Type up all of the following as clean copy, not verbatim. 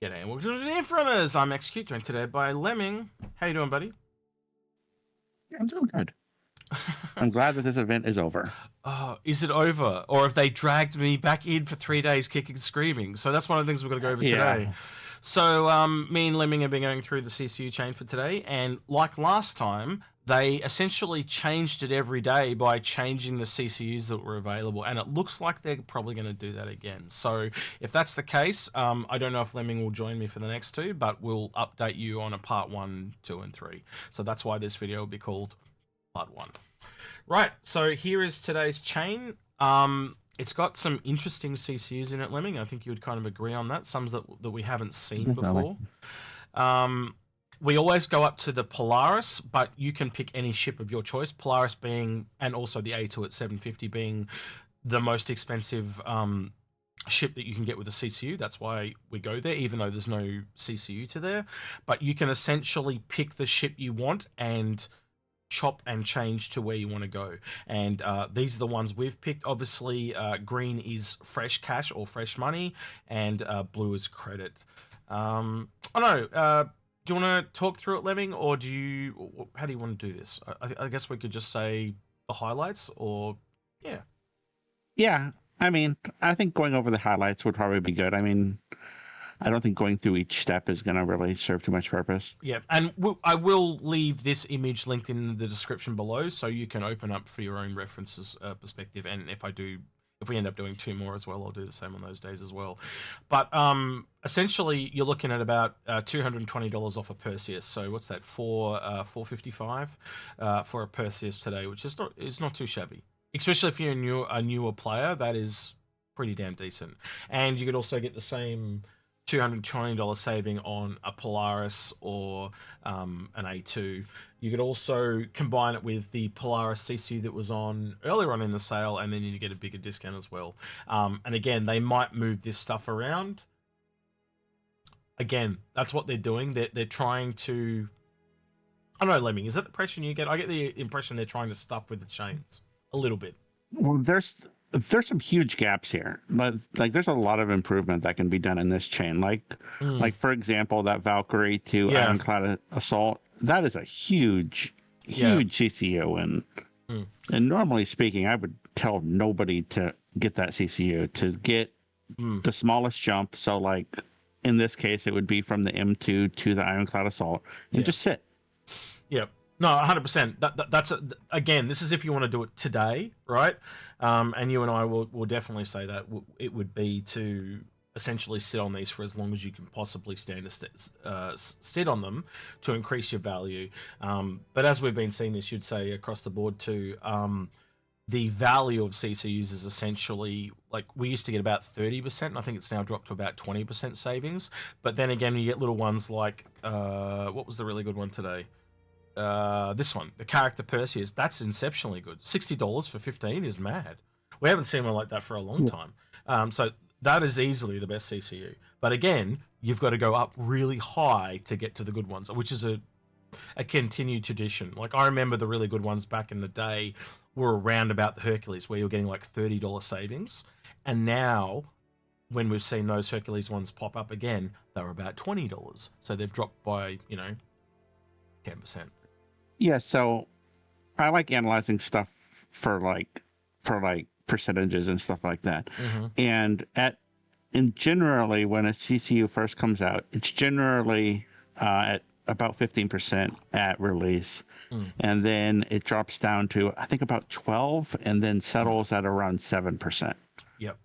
G'day and welcome to the Inforunners. I'm Execute, joined today by Lemming. How you doing, buddy? Yeah, I'm doing good. I'm glad that this event is over. Is it over? Or have they dragged me back in for 3 days kicking and screaming? So that's one of the things we're going to go over today. So me and Lemming have been going through the CCU chain for today, and like last time, they essentially changed it every day by changing the CCUs that were available, and it looks like they're probably going to do that again. So if that's the case, I don't know if Lemming will join me for the next two, but we'll update you on a part 1, 2, and 3. So that's why this video will be called part 1. Right, so here is today's chain. It's got some interesting CCUs in it, Lemming. I think you would kind of agree on that. Some that we haven't seen before. We always go up to the Polaris, but you can pick any ship of your choice. Polaris being, and also the A2 at 750 being the most expensive ship that you can get with a CCU. That's why we go there, even though there's no CCU to there. But you can essentially pick the ship you want and chop and change to where you want to go. And these are the ones we've picked. Obviously, green is fresh cash or fresh money, and blue is credit. I don't know. Do you want to talk through it, Lemming, or how do you want to do this? I guess we could just say the highlights, or yeah. Yeah, I mean, I think going over the highlights would probably be good. I mean, I don't think going through each step is going to really serve too much purpose. Yeah, and I will leave this image linked in the description below, so you can open up for your own references perspective. And if we end up doing 2 more as well, I'll do the same on those days as well. But essentially, you're looking at about $220 off a Perseus. So what's that? $455 for a Perseus today, which is not too shabby, especially if you're a newer player. That is pretty damn decent. And you could also get the same $220 saving on a Polaris or an A2. You could also combine it with the Polaris CCU that was on earlier on in the sale, and then you get a bigger discount as well. And again, they might move this stuff around. Again, that's what they're doing. They're trying to... I don't know, Lemming, is that the impression you get? I get the impression they're trying to stuff with the chains a little bit. Well, there's some huge gaps here, but like there's a lot of improvement that can be done in this chain. Like for example, that Valkyrie to Ironclad Assault, that is a huge CCU, and normally speaking, I would tell nobody to get that CCU, to get the smallest jump. So like in this case, it would be from the M2 to the Ironclad Assault, and just sit. Yep. No, 100%. That's again, this is if you want to do it today, right? And you and I will definitely say that it would be to essentially sit on these for as long as you can possibly stand to sit on them to increase your value. But as we've been seeing this, you'd say across the board too, the value of CCUs is essentially, like, we used to get about 30%, and I think it's now dropped to about 20% savings. But then again, you get little ones like, what was the really good one today? This one, the character Perseus, that's exceptionally good. $60 for 15 is mad. We haven't seen one like that for a long time. So that is easily the best CCU. But again, you've got to go up really high to get to the good ones, which is a continued tradition. Like, I remember the really good ones back in the day were around about the Hercules, where you're getting like $30 savings. And now, when we've seen those Hercules ones pop up again, they're about $20. So they've dropped by, 10%. Yeah, so I like analyzing stuff for percentages and stuff like that. And generally when a CCU first comes out, it's generally at about 15% at release. And then it drops down to I think about 12 and then settles at around 7%. Yep.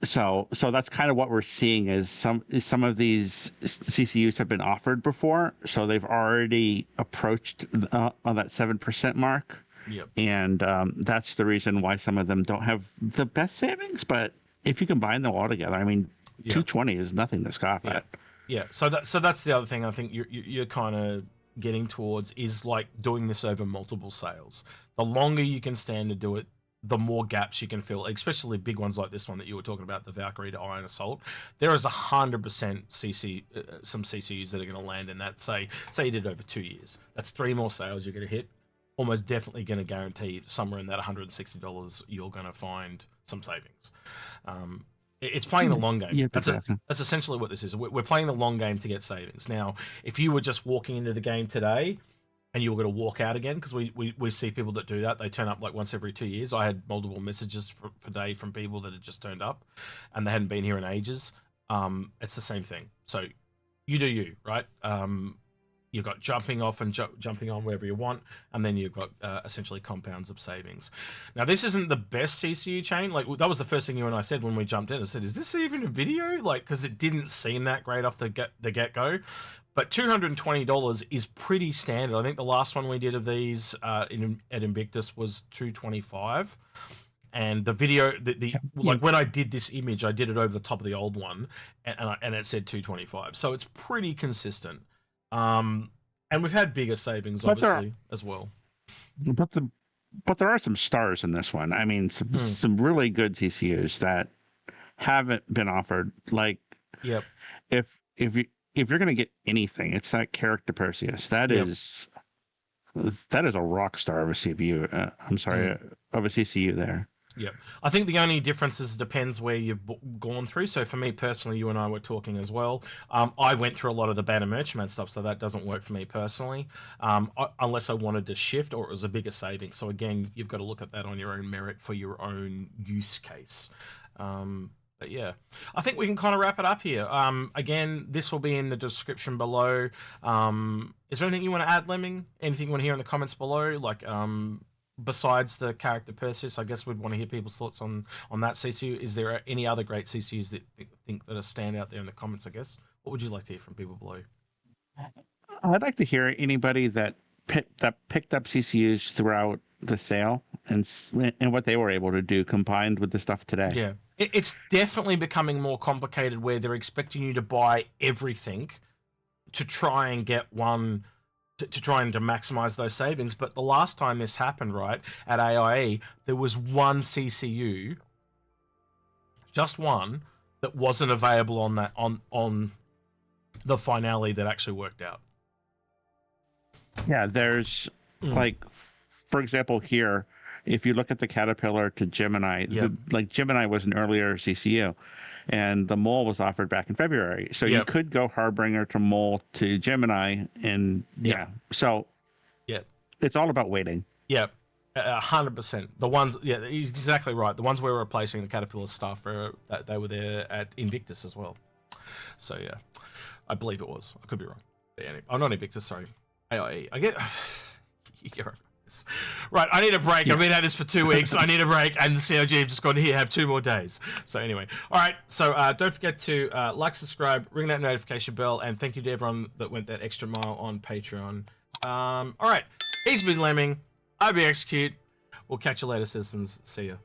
So that's kind of what we're seeing is some of these CCUs have been offered before, so they've already approached on that 7% mark. Yep. And that's the reason why some of them don't have the best savings. But if you combine them all together, I mean, 220 is nothing to scoff at. Yeah. So that's the other thing I think you're kind of getting towards is like doing this over multiple sales. The longer you can stand to do it, the more gaps you can fill, especially big ones like this one that you were talking about, the Valkyrie to Iron Assault. There is 100% some CCUs that are going to land in that. Say you did it over 2 years. That's 3 more sales you're going to hit. Almost definitely going to guarantee somewhere in that $160 you're going to find some savings. It's playing the long game. Yeah, That's exactly. that's essentially what this is. We're playing the long game to get savings. Now, if you were just walking into the game today and you were going to walk out again, because we see people that do that. They turn up like once every 2 years. I had multiple messages for day from people that had just turned up and they hadn't been here in ages. It's the same thing. So you do you, right? You've got jumping off and jumping on wherever you want, and then you've got essentially compounds of savings. Now, this isn't the best CCU chain. Like, that was the first thing you and I said when we jumped in. I said, is this even a video? Like, because it didn't seem that great off the get-go. But $220 is pretty standard. I think the last one we did of these at Invictus was $225. And the video, like when I did this image, I did it over the top of the old one, and it said $225. So it's pretty consistent. And we've had bigger savings, obviously, as well. But there are some stars in this one. I mean, some really good CCUs that haven't been offered. Like, if you're going to get anything, it's that character Perseus. That is a rock star of a CPU. Of a CCU there. Yep. I think the only difference is depends where you've gone through. So for me personally, you and I were talking as well. I went through a lot of the banner merchant stuff, so that doesn't work for me personally, unless I wanted to shift or it was a bigger saving. So again, you've got to look at that on your own merit for your own use case. But yeah, I think we can kind of wrap it up here. Again, this will be in the description below. Is there anything you want to add, Lemming? Anything you want to hear in the comments below? Like, besides the character Perseus, I guess we'd want to hear people's thoughts on that CCU. Is there any other great CCUs that think that are stand out there in the comments, I guess? What would you like to hear from people below? I'd like to hear anybody that picked up CCUs throughout the sale and what they were able to do combined with the stuff today. Yeah. It's definitely becoming more complicated where they're expecting you to buy everything to try and get one... To try and to maximize those savings. But the last time this happened, right, at AIE, there was one CCU, just one, that wasn't available on that on the finale that actually worked out. Yeah, there's like, for example, here, if you look at the Caterpillar to Gemini, like Gemini was an earlier CCU, and the Mole was offered back in February. So you could go Harbinger to Mole to Gemini, and so it's all about waiting. 100%. The ones, he's exactly right. The ones we were replacing the Caterpillar stuff, they were there at Invictus as well. So yeah, I believe it was. I could be wrong. I'm not Invictus, sorry. AIE. I get... You're right. Right, I need a break. I've been at this for 2 weeks. I need a break, and the COG have just gone here, have 2 more days. So anyway, all right. So don't forget to like, subscribe, ring that notification bell, and thank you to everyone that went that extra mile on Patreon. All right, he's been Lemming. I'll be Execute. We'll catch you later, citizens. See ya.